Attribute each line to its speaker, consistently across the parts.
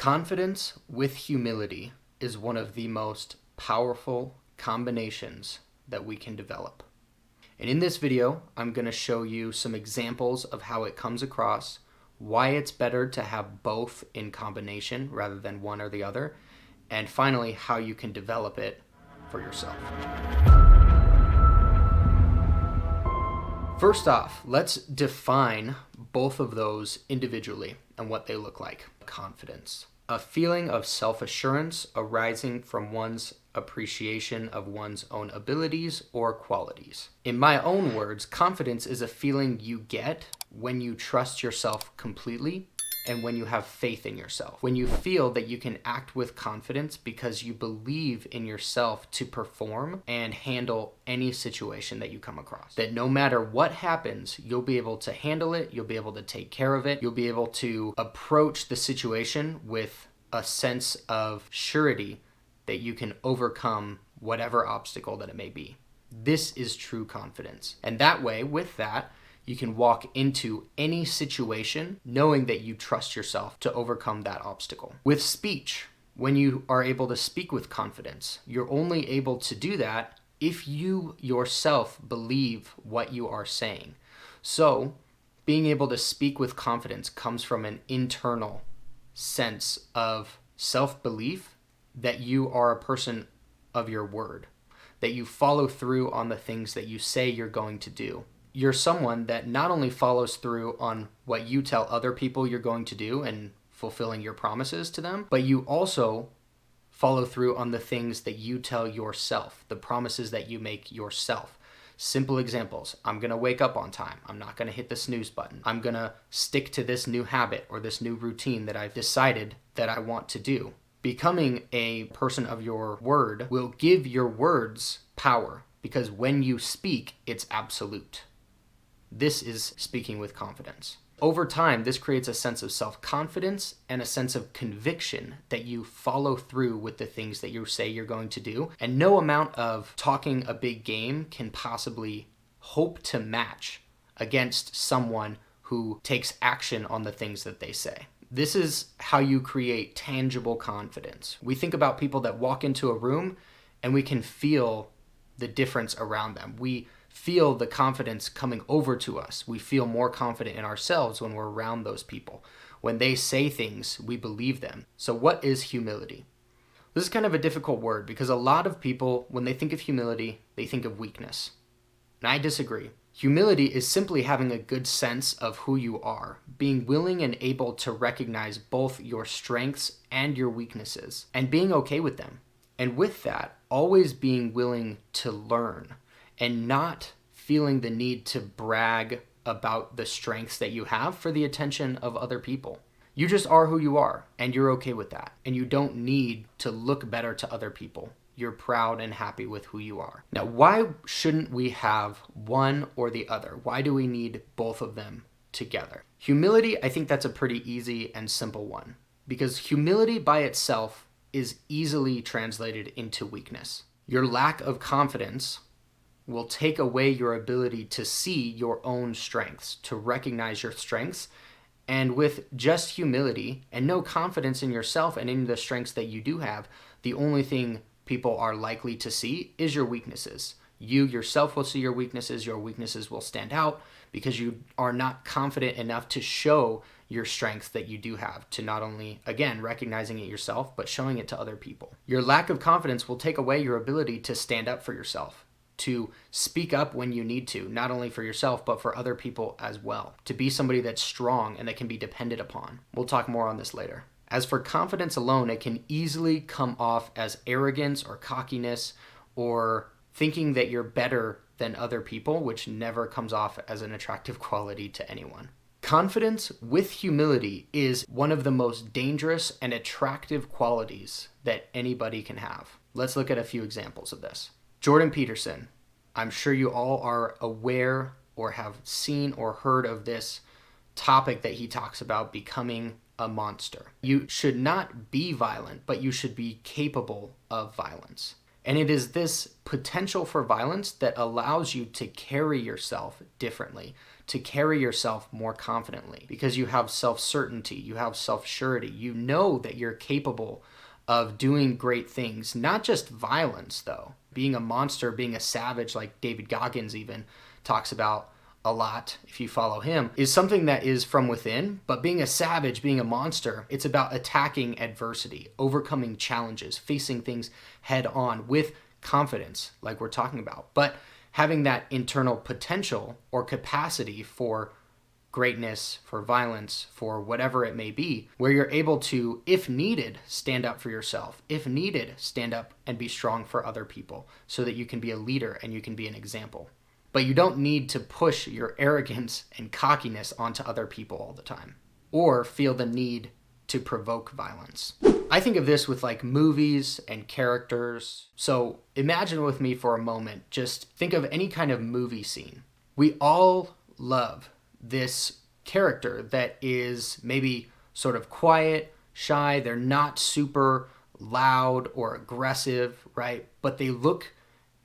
Speaker 1: Confidence with humility is one of the most powerful combinations that we can develop. And in this video, I'm going to show you some examples of how it comes across, why it's better to have both in combination rather than one or the other, and finally, how you can develop it for yourself. First off, let's define both of those individually and what they look like. Confidence, a feeling of self-assurance arising from one's appreciation of one's own abilities or qualities. In my own words, confidence is a feeling you get when you trust yourself completely and when you have faith in yourself. When you feel that you can act with confidence because you believe in yourself to perform and handle any situation that you come across. That no matter what happens, you'll be able to handle it, you'll be able to take care of it, you'll be able to approach the situation with a sense of surety that you can overcome whatever obstacle that it may be. This is true confidence. And that way, with that, you can walk into any situation knowing that you trust yourself to overcome that obstacle. With speech, when you are able to speak with confidence, you're only able to do that if you yourself believe what you are saying. So, being able to speak with confidence comes from an internal sense of self-belief that you are a person of your word, that you follow through on the things that you say you're going to do. You're someone that not only follows through on what you tell other people you're going to do and fulfilling your promises to them, but you also follow through on the things that you tell yourself, the promises that you make yourself. Simple examples. I'm going to wake up on time. I'm not going to hit the snooze button. I'm going to stick to this new habit or this new routine that I've decided that I want to do. Becoming a person of your word will give your words power because when you speak, it's absolute. This is speaking with confidence. Over time, this creates a sense of self-confidence and a sense of conviction that you follow through with the things that you say you're going to do. And no amount of talking a big game can possibly hope to match against someone who takes action on the things that they say. This is how you create tangible confidence. We think about people that walk into a room and we can feel the difference around them. We feel the confidence coming over to us. We feel more confident in ourselves when we're around those people. When they say things, we believe them. So what is humility? This is kind of a difficult word because a lot of people, when they think of humility, they think of weakness. And I disagree. Humility is simply having a good sense of who you are, being willing and able to recognize both your strengths and your weaknesses, and being okay with them. And with that, always being willing to learn and not feeling the need to brag about the strengths that you have for the attention of other people. You just are who you are, and you're okay with that. And you don't need to look better to other people. You're proud and happy with who you are. Now, why shouldn't we have one or the other? Why do we need both of them together? Humility, I think that's a pretty easy and simple one, because humility by itself is easily translated into weakness. Your lack of confidence will take away your ability to see your own strengths, to recognize your strengths. And with just humility and no confidence in yourself and in the strengths that you do have, the only thing people are likely to see is your weaknesses. You yourself will see your weaknesses will stand out because you are not confident enough to show your strengths that you do have, to not only, again, recognizing it yourself, but showing it to other people. Your lack of confidence will take away your ability to stand up for yourself, to speak up when you need to, not only for yourself, but for other people as well. To be somebody that's strong and that can be depended upon. We'll talk more on this later. As for confidence alone, it can easily come off as arrogance or cockiness or thinking that you're better than other people, which never comes off as an attractive quality to anyone. Confidence with humility is one of the most dangerous and attractive qualities that anybody can have. Let's look at a few examples of this. Jordan Peterson, I'm sure you all are aware or have seen or heard of this topic that he talks about, becoming a monster. You should not be violent, but you should be capable of violence. And it is this potential for violence that allows you to carry yourself differently, to carry yourself more confidently because you have self-certainty, you have self-surety. You know that you're capable of doing great things, not just violence though. Being a monster, being a savage, like David Goggins even talks about a lot, if you follow him, is something that is from within. But being a savage, being a monster, it's about attacking adversity, overcoming challenges, facing things head on with confidence, like we're talking about. But having that internal potential or capacity for greatness, for violence, for whatever it may be, where you're able to, if needed, stand up for yourself. If needed, stand up and be strong for other people so that you can be a leader and you can be an example. But you don't need to push your arrogance and cockiness onto other people all the time or feel the need to provoke violence. I think of this with like movies and characters. So imagine with me for a moment, just think of any kind of movie scene. We all love this character that is maybe sort of quiet, shy. They're not super loud or aggressive, right? But they look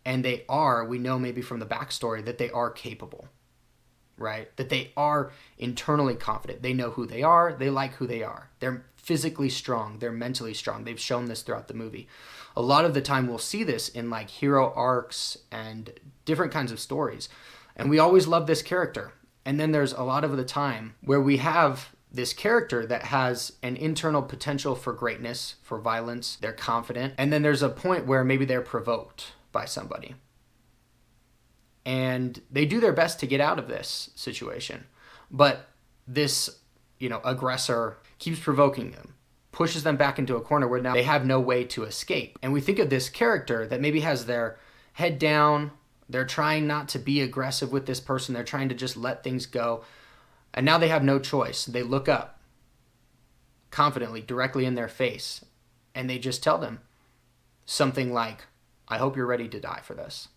Speaker 1: and they are, we know maybe from the backstory that they are capable, right? That they are internally confident. They know who they are. They like who they are. They're physically strong. They're mentally strong. They've shown this throughout the movie. A lot of the time we'll see this in like hero arcs and different kinds of stories. And we always love this character. And then there's a lot of the time where we have this character that has an internal potential for greatness, for violence. They're confident. And then there's a point where maybe they're provoked by somebody. And they do their best to get out of this situation. But this, aggressor keeps provoking them, pushes them back into a corner where now they have no way to escape. And we think of this character that maybe has their head down. They're trying not to be aggressive with this person. They're trying to just let things go. And now they have no choice. They look up confidently, directly in their face, and they just tell them something like, I hope you're ready to die for this.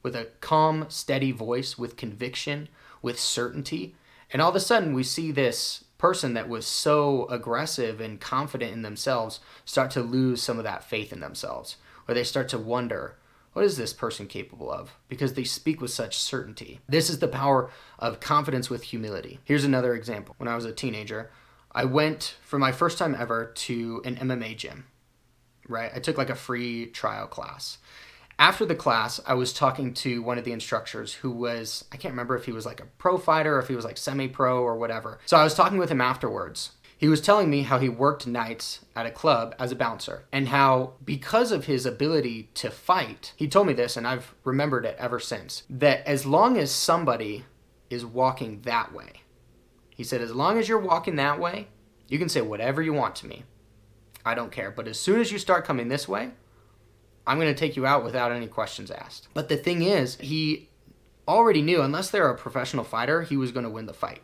Speaker 1: With a calm, steady voice, with conviction, with certainty. And all of a sudden we see this person that was so aggressive and confident in themselves start to lose some of that faith in themselves. Or they start to wonder, what is this person capable of? Because they speak with such certainty. This is the power of confidence with humility. Here's another example. When I was a teenager, I went for my first time ever to an MMA gym, right? I took like a free trial class. After the class, I was talking to one of the instructors who was, I can't remember if he was like a pro fighter or if he was like semi-pro or whatever. So I was talking with him afterwards. He was telling me how he worked nights at a club as a bouncer and how because of his ability to fight, he told me this and I've remembered it ever since, that as long as somebody is walking that way, he said, as long as you're walking that way, you can say whatever you want to me. I don't care. But as soon as you start coming this way, I'm going to take you out without any questions asked. But the thing is, he already knew, unless they're a professional fighter, he was going to win the fight.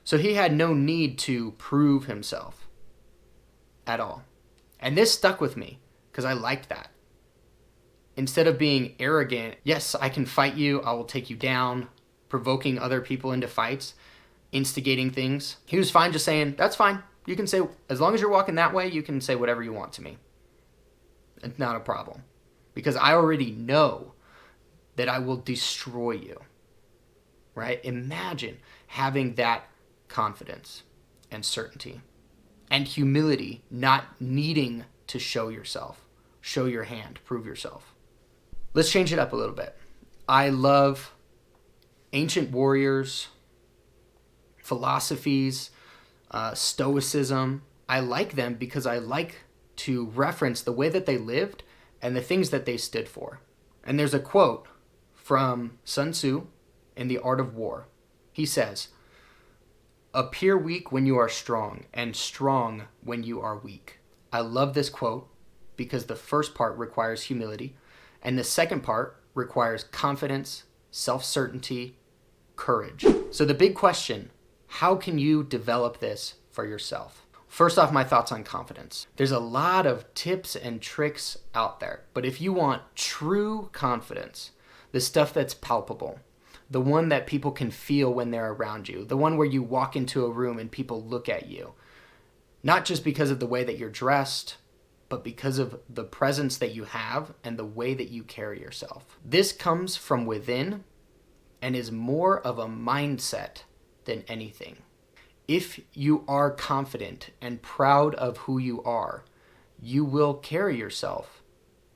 Speaker 1: So he had no need to prove himself at all. And this stuck with me because I liked that. Instead of being arrogant, yes, I can fight you, I will take you down, provoking other people into fights, instigating things. He was fine just saying, that's fine. You can say, as long as you're walking that way, you can say whatever you want to me. It's not a problem. Because I already know that I will destroy you. Right? Imagine having that confidence and certainty and humility, not needing to show yourself, show your hand, prove yourself. Let's change it up a little bit. I love ancient warriors, philosophies, stoicism. I like them because I like to reference the way that they lived and the things that they stood for. And there's a quote from Sun Tzu in The Art of War. He says, appear weak when you are strong, and strong when you are weak. I love this quote because the first part requires humility, and the second part requires confidence, self-certainty, courage. So the big question, how can you develop this for yourself? First off, my thoughts on confidence. There's a lot of tips and tricks out there, but if you want true confidence, the stuff that's palpable, the one that people can feel when they're around you, the one where you walk into a room and people look at you, not just because of the way that you're dressed, but because of the presence that you have and the way that you carry yourself. This comes from within, and is more of a mindset than anything. If you are confident and proud of who you are, you will carry yourself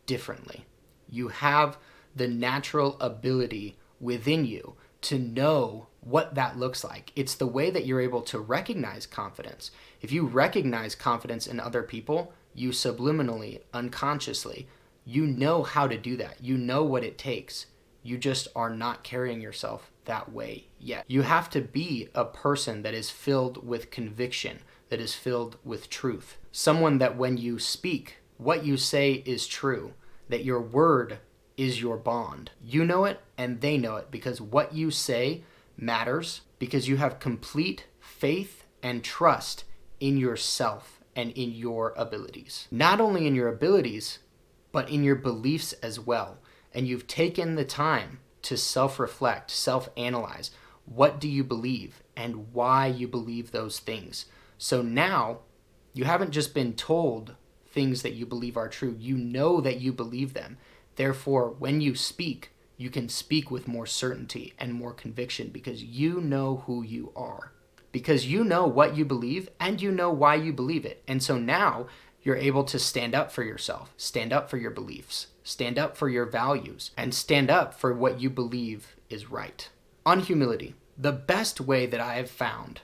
Speaker 1: differently. You have the natural ability within you to know what that looks like. It's the way that you're able to recognize confidence. If you recognize confidence in other people, you subliminally, unconsciously, you know how to do that. You know what it takes. You just are not carrying yourself that way yet. You have to be a person that is filled with conviction, that is filled with truth. Someone that when you speak, what you say is true, that your word is your bond. You know it and they know it because what you say matters, because you have complete faith and trust in yourself and in your abilities. Not only in your abilities, but in your beliefs as well. And you've taken the time to self-reflect, self-analyze. What do you believe and why you believe those things? So now you haven't just been told things that you believe are true. You know that you believe them. Therefore, when you speak, you can speak with more certainty and more conviction because you know who you are. Because you know what you believe and you know why you believe it. And so now you're able to stand up for yourself, stand up for your beliefs, stand up for your values, and stand up for what you believe is right. On humility, the best way that I have found,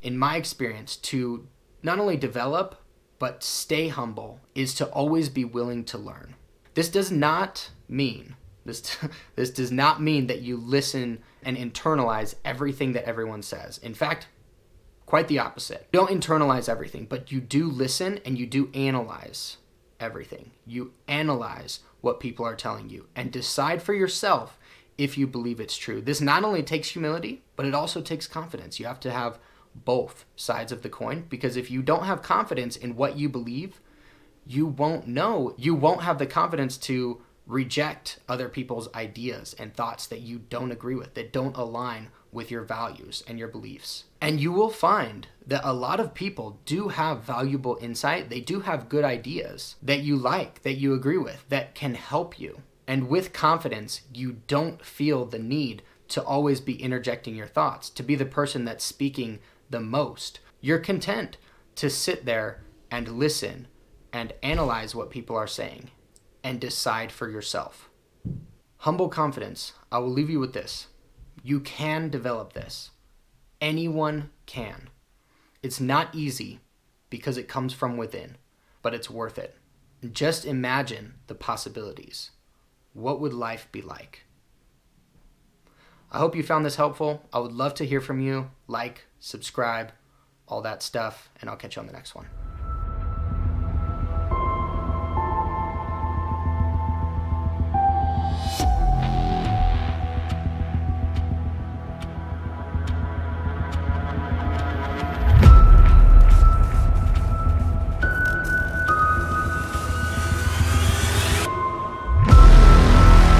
Speaker 1: in my experience, to not only develop, but stay humble is to always be willing to learn. This does not mean that you listen and internalize everything that everyone says. In fact, quite the opposite. You don't internalize everything, but you do listen and you do analyze everything. You analyze what people are telling you and decide for yourself if you believe it's true. This not only takes humility, but it also takes confidence. You have to have both sides of the coin, because if you don't have confidence in what you believe, you won't know. You won't have the confidence to reject other people's ideas and thoughts that you don't agree with, that don't align with your values and your beliefs. And you will find that a lot of people do have valuable insight. They do have good ideas that you like, that you agree with, that can help you. And with confidence, you don't feel the need to always be interjecting your thoughts, to be the person that's speaking the most. You're content to sit there and listen and analyze what people are saying and decide for yourself. Humble confidence. I will leave you with this. You can develop this. Anyone can. It's not easy because it comes from within, but it's worth it. Just imagine the possibilities. What would life be like? I hope you found this helpful. I would love to hear from you. Like, subscribe, all that stuff, and I'll catch you on the next one.